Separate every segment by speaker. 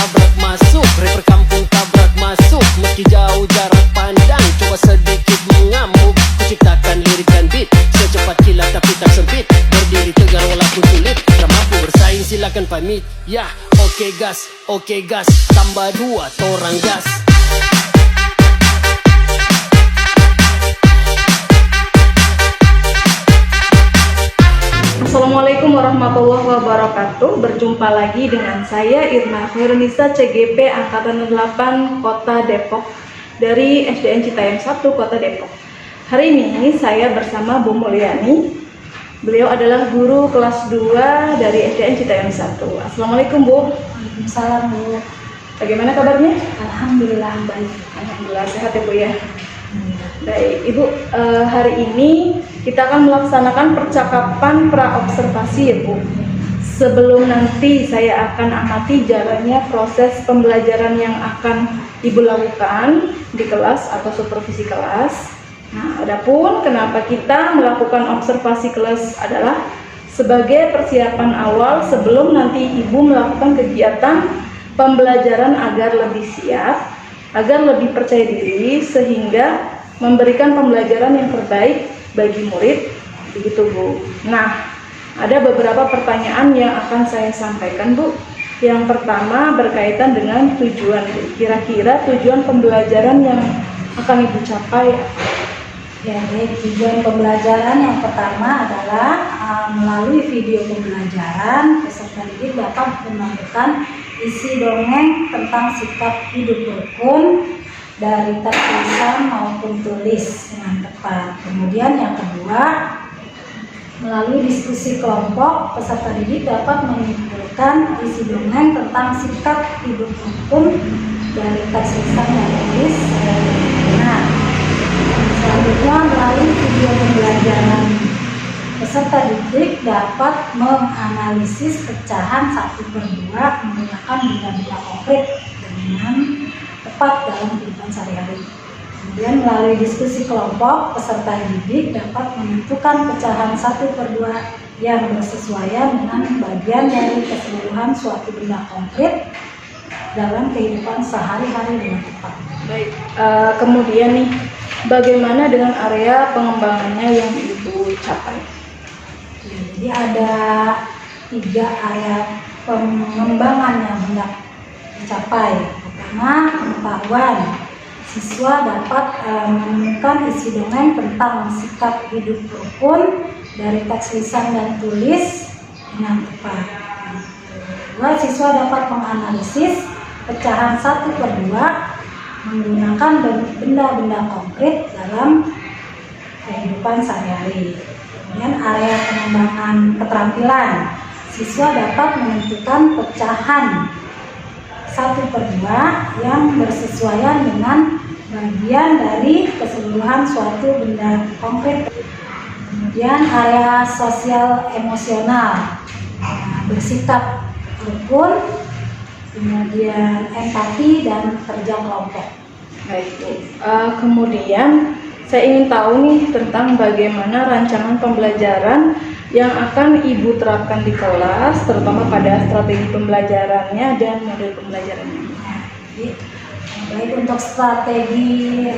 Speaker 1: tabrak masuk, rapper kampung tabrak masuk. Meski jauh jarak pandang, coba sedikit mengamuk. Kuciptakan lirik dan beat secepat kilat tapi tak sempit. Berdiri tegar walaupun sulit, tak mampu bersaing silakan pamit. Ya, oke gas, tambah 2 torang gas.
Speaker 2: Assalamualaikum warahmatullahi wabarakatuh. Berjumpa lagi dengan saya Irna Khairunisa CGP Angkatan 8 Kota Depok dari SDN Citayam 1 Kota Depok. Hari ini saya bersama Bu Mulyani. Beliau adalah guru kelas 2 dari SDN Citayam 1. Assalamualaikum Bu.
Speaker 3: Waalaikumsalam Bu.
Speaker 2: Bagaimana kabarnya?
Speaker 3: Alhamdulillah baik.
Speaker 2: Alhamdulillah sehat ya Bu ya. Baik, Ibu, hari ini kita akan melaksanakan percakapan praobservasi ya Bu. Sebelum nanti saya akan amati jalannya proses pembelajaran yang akan Ibu lakukan di kelas atau supervisi kelas. Nah, adapun kenapa kita melakukan observasi kelas adalah sebagai persiapan awal sebelum nanti Ibu melakukan kegiatan pembelajaran agar lebih siap, agar lebih percaya diri, sehingga memberikan pembelajaran yang terbaik bagi murid, begitu Bu. Nah, ada beberapa pertanyaan yang akan saya sampaikan Bu. Yang pertama berkaitan dengan tujuan Bu. Kira-kira tujuan pembelajaran yang akan Ibu capai?
Speaker 3: Ya, baik. Tujuan pembelajaran yang pertama adalah melalui video pembelajaran peserta didik dapat menemukan isi dongeng tentang sikap hidup rukun dari teks tulisan maupun tulis dengan tepat. Kemudian yang kedua, melalui diskusi kelompok, peserta didik dapat menyimpulkan isi dongeng tentang sikap hidup rukun dari teks tulisan dan tulis. Nah, selanjutnya melalui video pembelajaran, peserta didik dapat menganalisis pecahan 1/2 menggunakan benda-benda konkret dengan tepat dalam kehidupan sehari-hari. Kemudian melalui diskusi kelompok, peserta didik dapat menentukan pecahan 1/2 yang bersesuaian dengan bagian dari keseluruhan suatu benda konkret dalam kehidupan sehari-hari dengan tepat.
Speaker 2: Baik, kemudian nih, bagaimana dengan area pengembangannya yang Ibu capai?
Speaker 3: Ya, jadi ada 3 area pengembangan yang hendak dicapai. Pertama, pengetahuan. Siswa dapat menemukan isi dongeng tentang sikap hidup rukun dari teks lisan dan tulis dengan tepat. Kedua, siswa dapat menganalisis pecahan 1/2 menggunakan benda-benda konkret dalam kehidupan sehari-hari. Kemudian area pengembangan keterampilan. Siswa dapat menentukan pecahan 1/2 yang bersesuaian dengan bagian dari keseluruhan suatu benda konkret. Kemudian area sosial emosional, bersikap rukun, kemudian empati dan kerja kelompok.
Speaker 2: Baik Bu. Kemudian saya ingin tahu nih tentang bagaimana rancangan pembelajaran yang akan Ibu terapkan di kelas, terutama pada strategi pembelajarannya dan model pembelajarannya.
Speaker 3: Jadi, baik, untuk strategi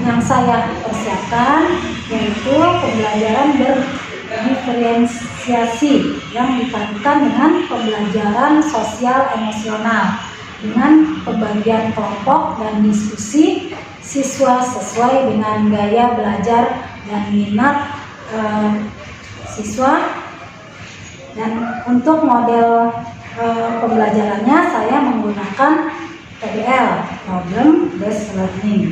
Speaker 3: yang saya persiapkan yaitu pembelajaran berdiferensiasi yang dipadukan dengan pembelajaran sosial emosional dengan pembagian kelompok dan diskusi siswa sesuai dengan gaya belajar dan minat siswa. Dan untuk model pembelajarannya saya menggunakan PBL, Problem Based Learning,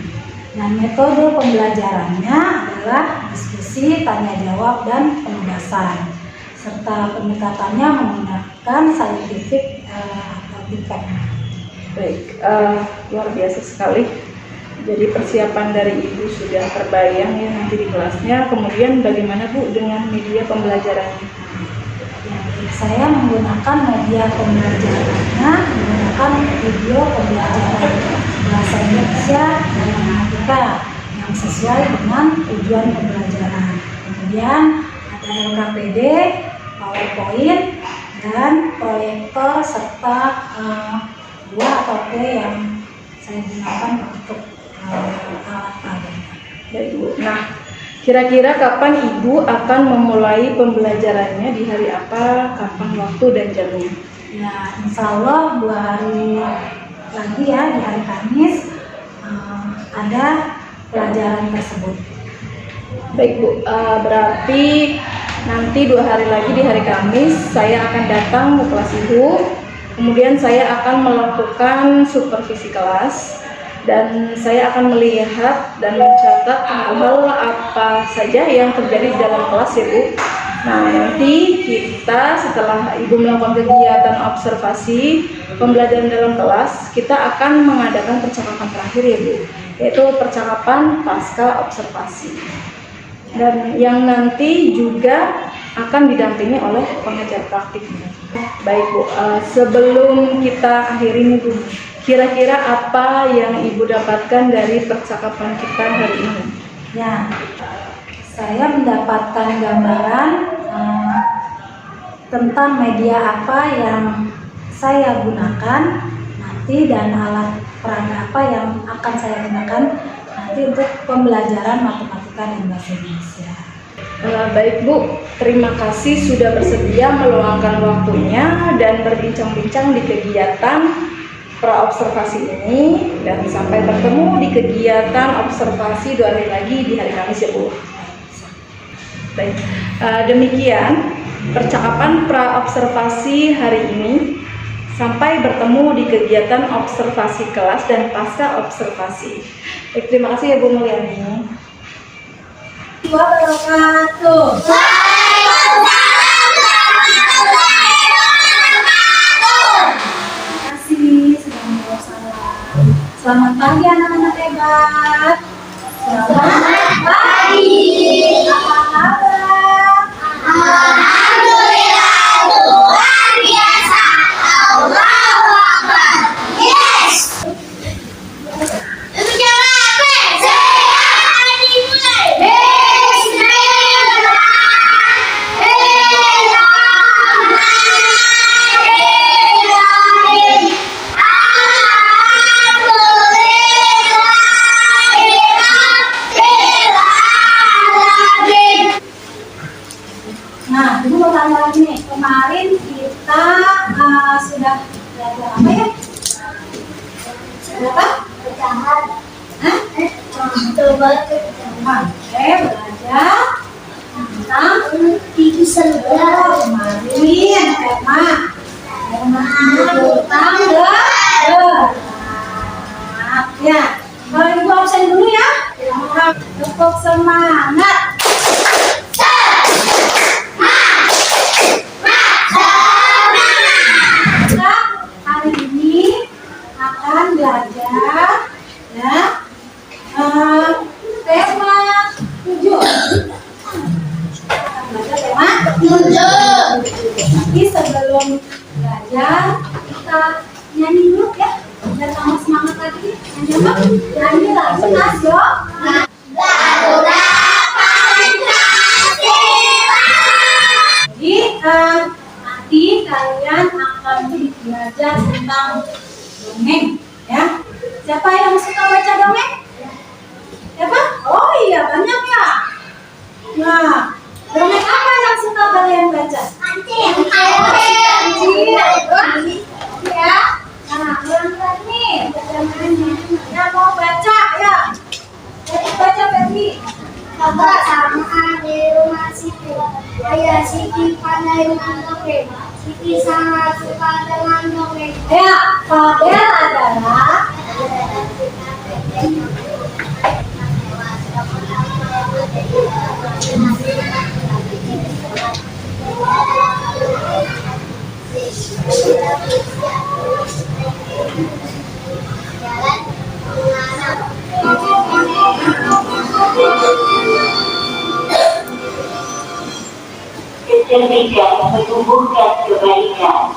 Speaker 3: dan metode pembelajarannya adalah diskusi, tanya jawab, dan penugasan, serta pendekatannya menggunakan scientific atau feedback.
Speaker 2: Baik, luar biasa sekali. Jadi persiapan dari Ibu sudah terbayang ya nanti di kelasnya. Kemudian bagaimana Bu dengan media pembelajarannya?
Speaker 3: Ya, saya menggunakan media pembelajarannya menggunakan video pembelajaran bahasa Indonesia dan matematika yang sesuai dengan tujuan pembelajaran. Kemudian ada LKPD, PowerPoint, dan proyektor serta kedua atau P yang saya gunakan untuk alat peraga.
Speaker 2: Baik Bu. Nah, kira-kira kapan Ibu akan memulai pembelajarannya, di hari apa, kapan waktu dan jamnya?
Speaker 3: Ya, insya Allah 2 hari lagi ya, di hari Kamis ada pelajaran tersebut.
Speaker 2: Baik Bu, berarti nanti 2 hari lagi di hari Kamis saya akan datang ke kelas Ibu. Kemudian saya akan melakukan supervisi kelas dan saya akan melihat dan mencatat hal-hal apa saja yang terjadi di dalam kelas ya Bu. Nah, nanti kita setelah Ibu melakukan kegiatan observasi pembelajaran dalam kelas, kita akan mengadakan percakapan terakhir ya Bu, yaitu percakapan pasca observasi. Dan yang nanti juga akan didampingi oleh pengajar praktik. Baik Bu, sebelum kita akhiri nih Bu, kira-kira apa yang Ibu dapatkan dari percakapan kita hari ini?
Speaker 3: Ya, saya mendapatkan gambaran tentang media apa yang saya gunakan nanti dan alat peraga apa yang akan saya gunakan nanti untuk pembelajaran matematika dan bahasa Indonesia.
Speaker 2: Baik Bu, terima kasih sudah bersedia meluangkan waktunya dan berbincang-bincang di kegiatan praobservasi ini, dan sampai bertemu di kegiatan observasi 2 hari lagi di hari Kamis ya Bu. Baik, demikian percakapan praobservasi hari ini. Sampai bertemu di kegiatan observasi kelas dan pasca observasi. Baik, terima kasih ya Bu Mulyani.
Speaker 3: Wabarakatuh. Terima kasih sudah menjawab salam. Selamat pagi anak-anak hebat. Selamat pagi. Apa kabar?
Speaker 4: Alhamdulillah, luar biasa. Allahu Akbar. Yes. Untuk jawab apa? Saya dimulai. Bismillahirrahmanirrahim. Alhamdulillahirrahmanirrahim.
Speaker 3: Nah, Ibu mau tanya lagi nih. Kemarin kita sudah belajar apa ya? Apa?
Speaker 4: Pecahan.
Speaker 3: Hah?
Speaker 4: Coba
Speaker 3: Oke, belajar tentang
Speaker 4: gigi sebelah.
Speaker 3: kemarin tema tentang berat. Ya, kalau Ibu absen dulu ya. Tetap semangat. Kita hari ini akan belajar ya tema 7. Akan belajar tema 7. Tapi sebelum belajar kita nyanyi dulu ya, biar tambah semangat lagi. Nyanyi lagu nasional.
Speaker 4: Garuda Pancasila.
Speaker 3: Jadi nanti kalian akan belajar tentang dongeng ya. Siapa yang suka baca dongeng? Siapa? Oh iya, banyak ya. Nah, dongeng apa yang suka kalian baca?
Speaker 4: Anjing.
Speaker 3: Ya. Nah, berangkat nih. Yang mau baca ya. Jadi baca Febri.
Speaker 4: Kabar sama di rumah Siti. Ayah Siti pandai mendongeng. Siti sangat suka dengan dongeng.
Speaker 3: Ya, Fabel adalah
Speaker 5: kecerdikan menumbuhkan kebaikan.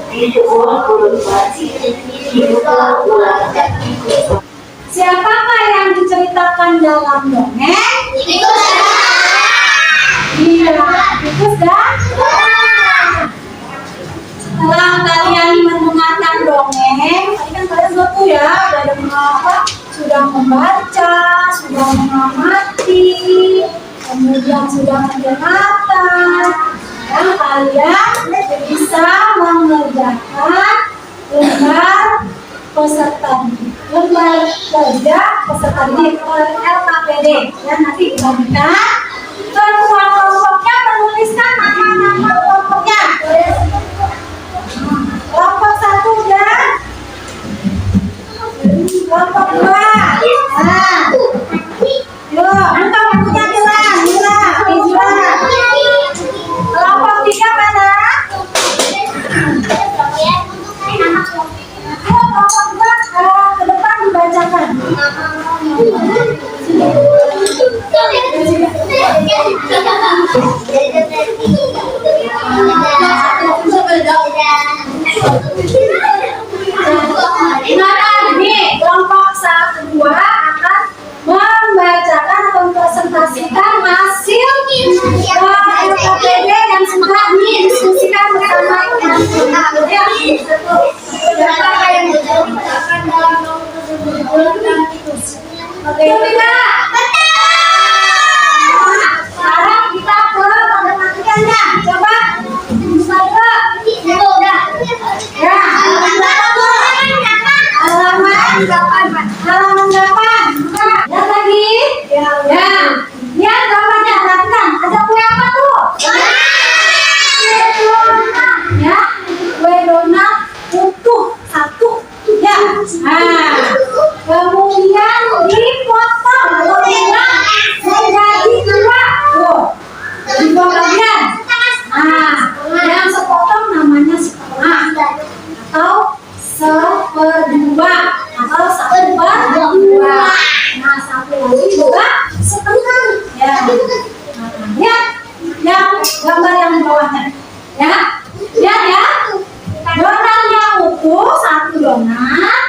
Speaker 5: Di sebuah kurun pasir, dibuka ulang dan dibuka.
Speaker 3: siapakah yang diceritakan dalam dongeng?
Speaker 4: Itu
Speaker 3: sudah membaca, sudah mengamati, kemudian sudah mendengarkan, dan kalian bisa mengerjakan lembar peserta didik, lembar kerja peserta didik LKPD, dan nanti dibagikan ke ruang kelompoknya, menuliskan nama-nama kelompoknya. Kelompok 1 dan kelompok 2. Nah, yuk, buka bukunya Mila. Kelompok 3 mana? Ayo kelompok 2 ke depan dibacakan. Kelompok 1 2 akan membacakan atau mempresentasikan hasil LKPD yang sudah didiskusikan bersama sekarang kita ke matematikanya. Coba ya, halaman 8. Lihat lagi. Ya. Lihat gambarnya, perhatikan. Ada kue apa tuh? Ya, kue donat utuh 1. Ya. Nah, kemudian dipotong menjadi 2. Tuh. Di 2 bagian. Nah, yang sepotong namanya setengah atau 1/2 atau 1/2. Nah, satu lagi juga setengah. Ya. Lihat yang gambar yang di bawahnya. Ya. Lihat ya. Donatnya utuh 1 donat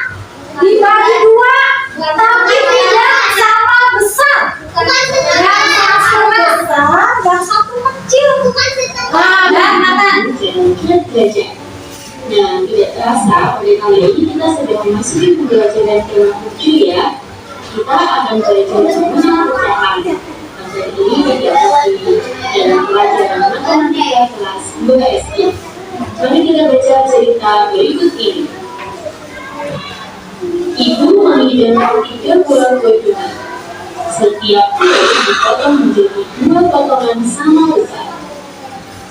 Speaker 3: dibagi 2, tapi tidak sama besar. Yang satu besar, yang satu kecil. Dan Nathan.
Speaker 5: Belajar. Nah, tidak terasa pada kali ini kita sedang memasuki pembelajaran tema 7 ya. Kita akan belajar semuanya percakapan. Materi ini didapat dalam pelajaran matematika kelas 2 SD. Mari kita baca cerita berikut ini. Ibu menghidangkan 3 buah kue donat. Setiap kue dipotong menjadi 2 potongan sama besar.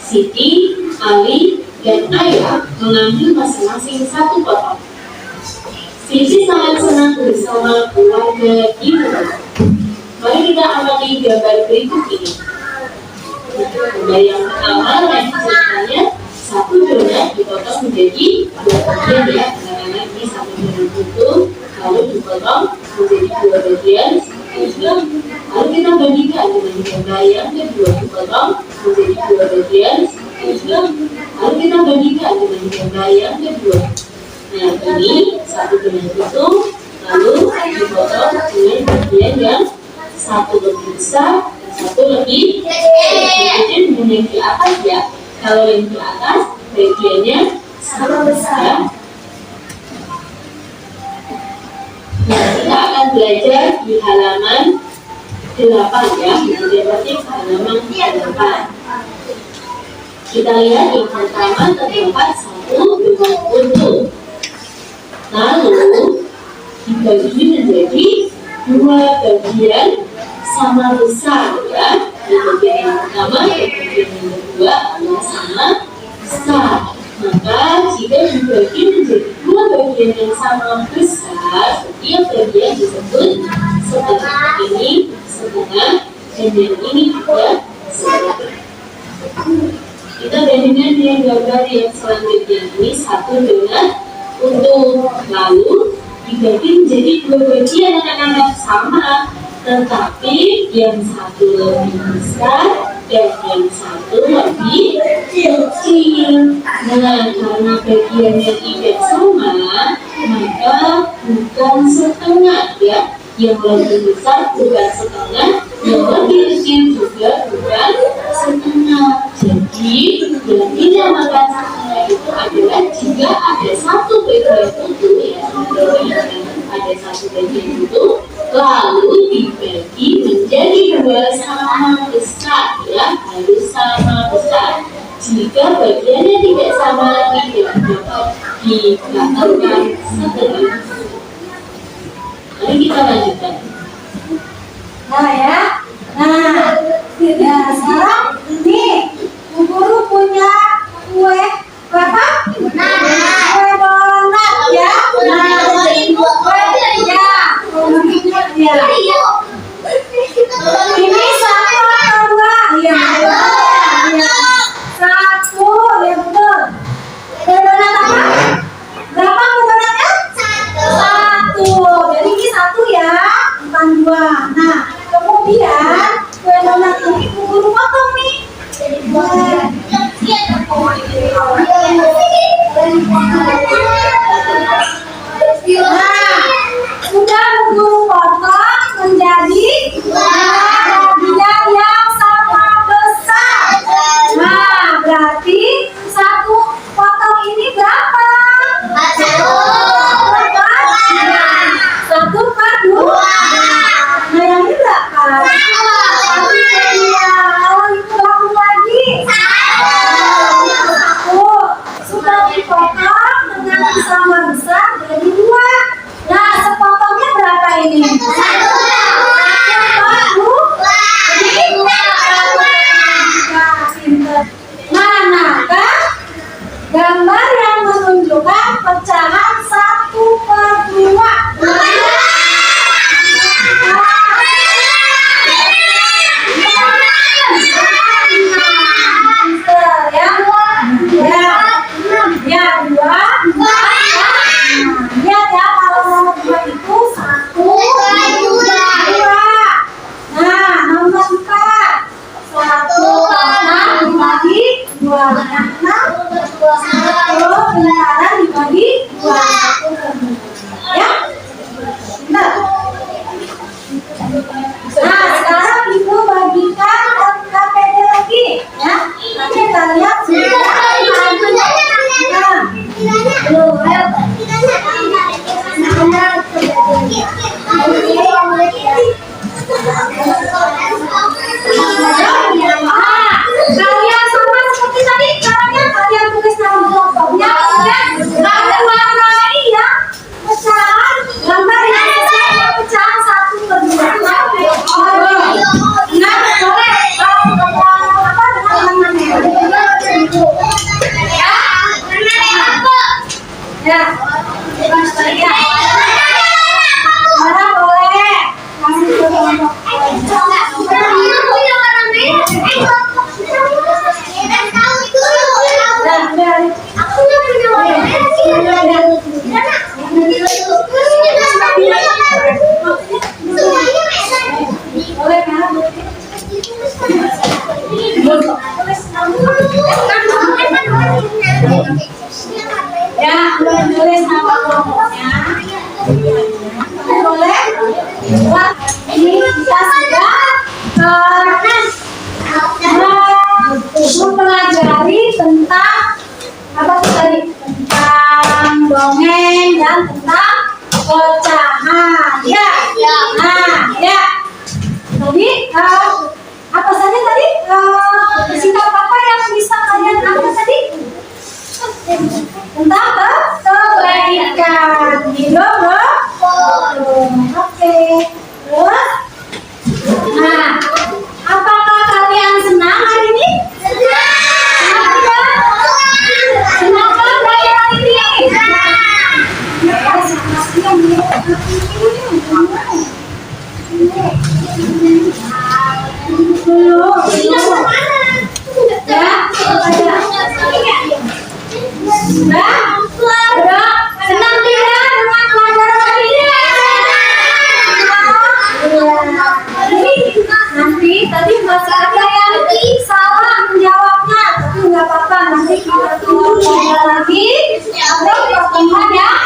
Speaker 5: Siti, Ali, dan Ayah mengambil masing-masing 1 potong. Siti sangat senang bersama keluarga di rumah. Mari kita amati gambar berikut ini. Gambar yang pertama yang ceritanya 1 donat dipotong menjadi 2 bagian ya. Karena ini 1 donat utuh lalu dipotong menjadi 2 bagian. Lalu kita bandingkan dengan gambar yang kedua dipotong menjadi 2 bagian. Lalu kita bandingkan dengan gambar yang kedua. Nah, ini 1 donat utuh lalu dipotong dengan bagian yang 1 lebih besar dan 1 lebih kecil. Yang di atas ya. Kalau yang di atas bagiannya sama besar. Nah, kita akan belajar di halaman 8 ya. Kemudian berarti halaman 8. Kita lihat yang pertama terdapat 1 donat utuh. Lalu dibagi menjadi 2 bagian sama besar ya. Di bagian yang pertama dan bagian yang kedua adalah sama besar. Maka jika dibagi menjadi 2 bagian yang sama besar, setiap bagian disebut setengah. Ini setengah dan yang ini juga setengah. Kita bandingkan dengan gambar yang selanjutnya. Ini 1 donat utuh lalu dibagi menjadi 2 bagian anak-anak sama, tetapi yang 1 lebih besar dan yang 1 lebih kecil. Nah, karena bagiannya tidak sama, maka bukan setengah ya. Yang lebih besar bukan setengah, yang lebih kecil juga bukan setengah. Jadi, yang dinamakan setengah itu adalah jika ada 1 bagian utuh ya, ada 1 bagian utuh kedua sama besar ya, harus sama besar. Jika bagiannya tidak sama, tidak dapat dikatakan seperti itu. Mari kita lanjutkan.
Speaker 3: Nah ya, sekarang ini Bu Guru punya kue apa? Kue donat ya. Ini satu atau dua? Iya. Satu, ya betul. Kue donat apa? Berapa kue donatnya? Satu. Jadi ini satu ya, bukan dua. Nah, kemudian kue donat ini Bu Guru potong nih. Jadi dua. Nah, sudah Bu Guru potong menjadi bagian yang sama besar. Nah, berarti satu potong ini berapa? Satu per dua. Nah, yang ini berapa? Satu per dua. Kalau itu laku lagi. Satu. Sudah dipotong dengan sama besar jadi dua. Nah, sepotongnya berapa ini? Satu per dua. Jadi dua. Nah, pinter. Manakah gambar yang menunjukkan pecahan satu per dua? Ya, dua. Lihat ya, kalau nomor dua itu satu, dua. Nah, nomor empat satu, enam dibagi dua. Satu lingkaran dibagi dua. Ya, benar. Nah, sekarang Ibu bagikan KPD lagi, ya. Nanti kita lihat sudah. Kalian sama seperti tadi, caranya kalian tulis nama kelompoknya, kemudian kalian warnai ya pecahan gambar yang sesuai pecahan satu per dua. Ingat boleh apa dengan ya. Mana boleh kasih ke kelompok. Boleh kan? Ya, tulis nama kelompoknya. Boleh? Wah, ini kita sudah mempelajari tentang apa tadi? Tentang dongeng dan tentang pecahan. Ya. Nah, ya. Tadi apa saja tadi? Sikap apa yang bisa kalian ambil tadi? Tentang kebaikan. Hidup oke. Terus, nah, apakah kalian senang hari ini? Senang kan hari ini? Senang tidak dengan pelajaran hari ini? Nanti tadi masih ada yang salah menjawabnya, tapi nggak apa-apa, nanti kita tunggu lagi atau pertemuan yang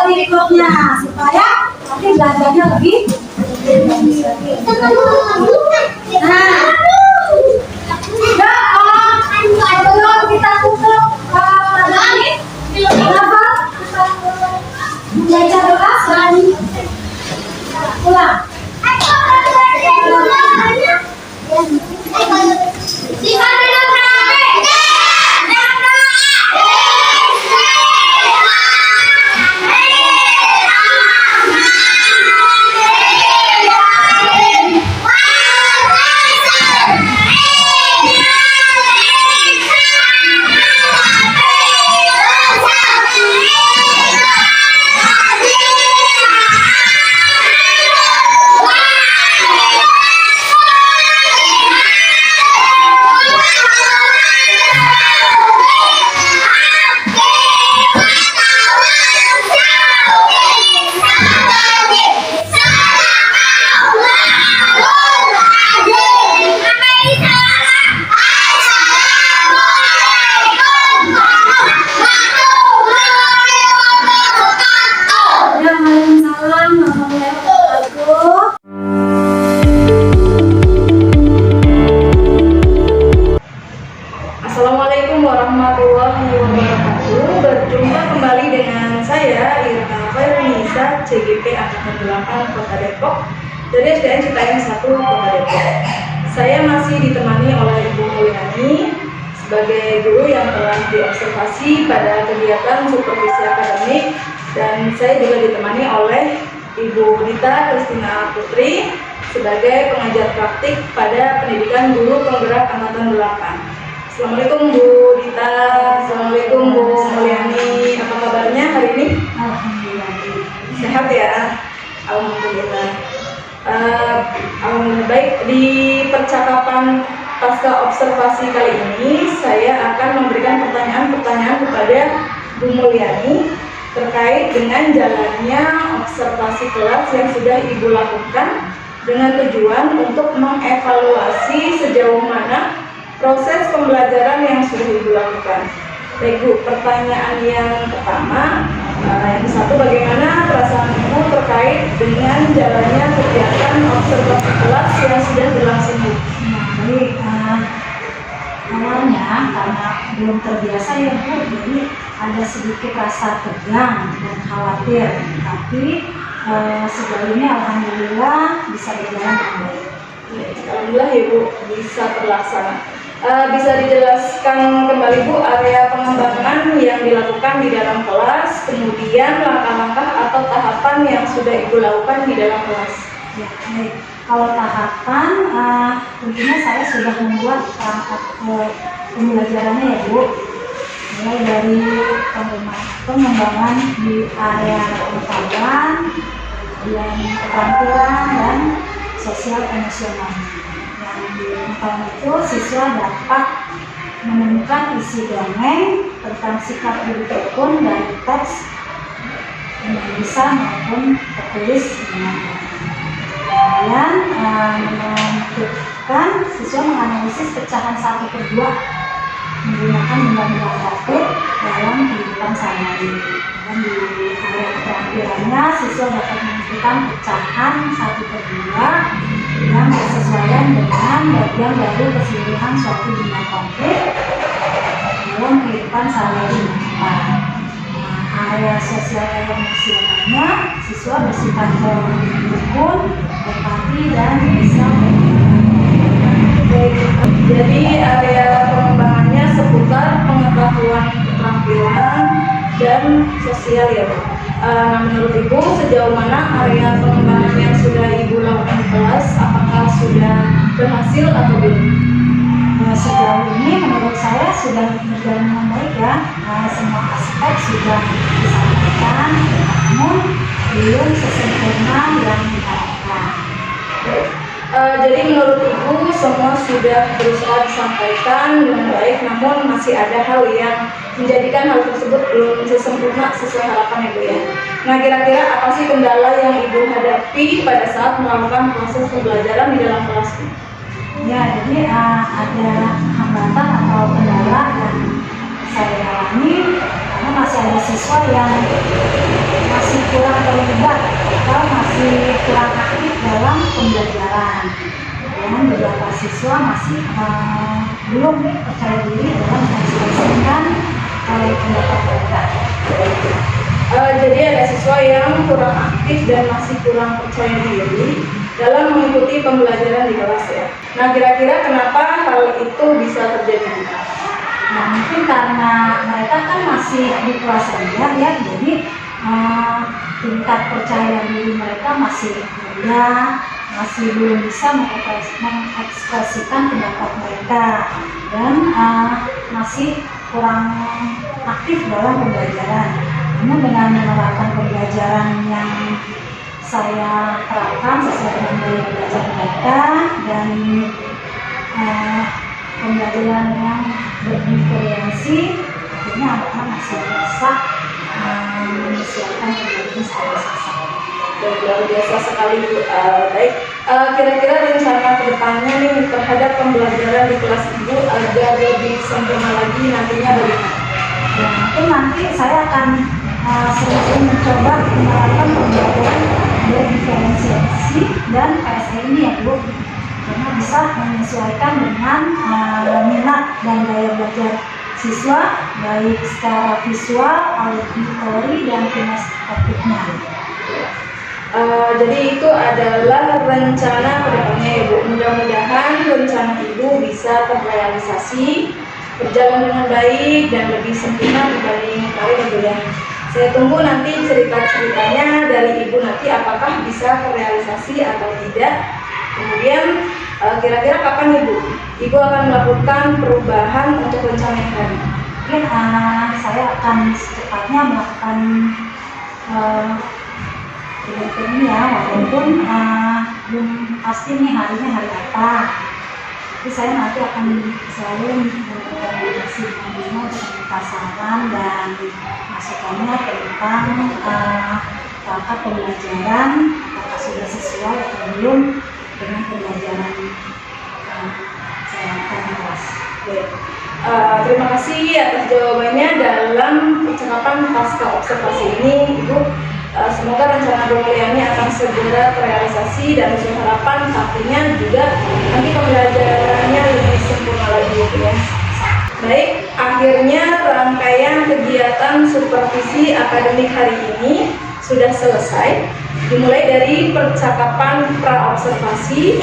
Speaker 3: berikutnya supaya nanti belajarnya lebih bagus lagi. Nah, sebelum kita tutup pelajaran ini, kenapa membaca doa? Ulang.
Speaker 2: PTN Citayam 1 Kota Depok. Saya masih ditemani oleh Ibu Mulyani sebagai guru yang telah diobservasi pada kegiatan supervisi akademik, dan saya juga ditemani oleh Ibu Dita Kristina Putri sebagai pengajar praktik pada pendidikan guru penggerak angkatan 8. Assalamualaikum Bu Dita, Assalamualaikum Bu Mulyani, apa kabarnya hari ini?
Speaker 3: Alhamdulillah.
Speaker 2: Sehat ya? Alhamdulillah. Alhamdulillah. Baik, di percakapan pasca observasi kali ini saya akan memberikan pertanyaan-pertanyaan kepada Bu Mulyani terkait dengan jalannya observasi kelas yang sudah Ibu lakukan dengan tujuan untuk mengevaluasi sejauh mana proses pembelajaran yang sudah Ibu lakukan. Baik Bu, pertanyaan yang pertama, yang satu, bagaimana perasaan Ibu terkait dengan jalannya kegiatan observasi kelas yang sudah berlangsung Bu?
Speaker 3: Baik, awalnya karena belum terbiasa ya Bu, jadi ada sedikit rasa tegang dan khawatir, tapi sejauh ini alhamdulillah bisa berjalan dengan baik.
Speaker 2: Alhamdulillah ya Bu, bisa terlaksana. Bisa dijelaskan kembali Bu area pengembangan yang dilakukan di dalam kelas, kemudian langkah-langkah atau tahapan yang sudah Ibu lakukan di dalam kelas.
Speaker 3: Ya, baik. Kalau tahapan, tentunya saya sudah membuat perangkat pembelajarannya ya Bu, mulai dari pengembangan di area pengetahuan, kemudian keterampilan dan sosial emosional. Yang di pengetahuan itu siswa dapat menemukan isi dongeng tentang sikap hidup rukun dari teks yang bisa maupun tertulis dengan baik. Kemudian menentukan siswa menganalisis pecahan 1/2 menggunakan benda-benda kreatif dalam kehidupan sehari-hari. Dan di area keterampilannya siswa dapat menentukan pecahan 1/2 yang bersesuaian dengan bagian dari keseluruhan suatu benda konkret dalam kehidupan sehari-hari mereka. Area sosial emosionalnya siswa bersifat rukun, empati, dan bisa
Speaker 2: Jadi area pengembangannya seputar pengetahuan, keterampilan, dan sosial ya Bu. Menurut Ibu sejauh mana area pengembangan yang sudah Ibu lakukan di kelas, apakah sudah berhasil atau belum?
Speaker 3: Sejauh ini menurut saya sudah berjalan dengan baik ya. Semua aspek sudah disampaikan, namun belum sesempurna yang diharapkan.
Speaker 2: Jadi menurut Ibu semua sudah berusaha disampaikan dengan baik, namun masih ada hal yang menjadikan hal tersebut belum sesempurna sesuai harapan Ibu ya. Nah, kira-kira apa sih kendala yang Ibu hadapi pada saat melakukan proses pembelajaran di dalam kelas?
Speaker 3: Ya, jadi ada hambatan atau kendala yang saya alami karena masih ada siswa yang masih kurang terlibat atau masih kurang aktif dalam pembelajaran, dan beberapa siswa masih belum percaya diri dalam mengekspresikan pendapat mereka.
Speaker 2: Jadi ada siswa yang kurang aktif dan masih kurang percaya diri dalam mengikuti pembelajaran di kelas ya. Nah, kira-kira kenapa hal itu bisa terjadi?
Speaker 3: Nah, mungkin karena mereka kan masih di kelas rendah ya, jadi tingkat percaya diri mereka masih rendah, masih belum bisa mengekspresikan pendapat mereka, dan masih kurang aktif dalam pembelajaran. Namun dengan menerapkan pembelajaran yang saya terapkan sesuai dengan gaya belajar mereka dan pembelajaran yang berdiferensi, akhirnya anak-anak masih bisa menyesuaikan pembelajaran secara sesat.
Speaker 2: Luar biasa sekali Bu. Baik, kira-kira rencana kedepannya nih terhadap pembelajaran di kelas Ibu agar lebih sempurna lagi nantinya bagaimana?
Speaker 3: Ya, mungkin nanti saya akan sering mencoba menerapkan pembelajaran berdiferensiasi dan PSE ini ya Bu, karena bisa menyesuaikan dengan minat dan gaya belajar siswa baik secara visual, auditori, dan kinestetiknya.
Speaker 2: Jadi itu adalah rencana kedepannya ya Bu. Mudah-mudahan rencana Ibu bisa terrealisasi, berjalan dengan baik dan lebih sempurna dibanding kemarin Ibu ya. Saya tunggu nanti cerita-ceritanya dari Ibu nanti apakah bisa terrealisasi atau tidak. Kemudian kira-kira kapan Ibu akan melakukan perubahan untuk rencana yang tadi?
Speaker 3: Mungkin saya akan secepatnya melakukan ini ya, walaupun belum pasti nih harinya hari apa. Tapi saya nanti akan selalu berkomunikasi dengan saran dan masukannya tentang langkah pembelajaran, apakah sudah sesuai atau belum dengan pembelajaran saya lakukan di kelas.
Speaker 2: Terima kasih atas jawabannya dalam percakapan pasca observasi ini, Ibu. Semoga rencana Bu Mulyani akan segera terrealisasi dan sesuai harapan, artinya juga nanti pembelajarannya lebih sempurna lagi ya. Baik, akhirnya rangkaian kegiatan supervisi akademik hari ini sudah selesai. Dimulai dari percakapan pra-observasi,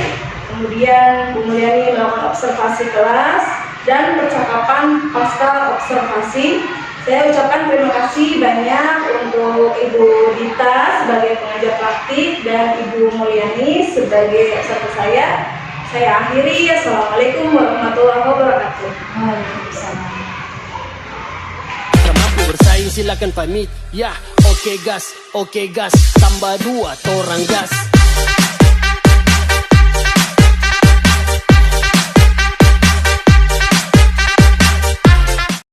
Speaker 2: kemudian Bu Mulyani melakukan observasi kelas, dan percakapan pasca observasi. Saya ucapkan terima kasih banyak untuk Ibu Dita sebagai pengajar praktik dan Ibu Mulyani sebagai peserta saya. Saya akhiri. Assalamualaikum warahmatullahi wabarakatuh.
Speaker 3: Waalaikumsalam.
Speaker 1: Mampu bersaing silakan pamit. Ya, oke gas, tambah 2 torang gas.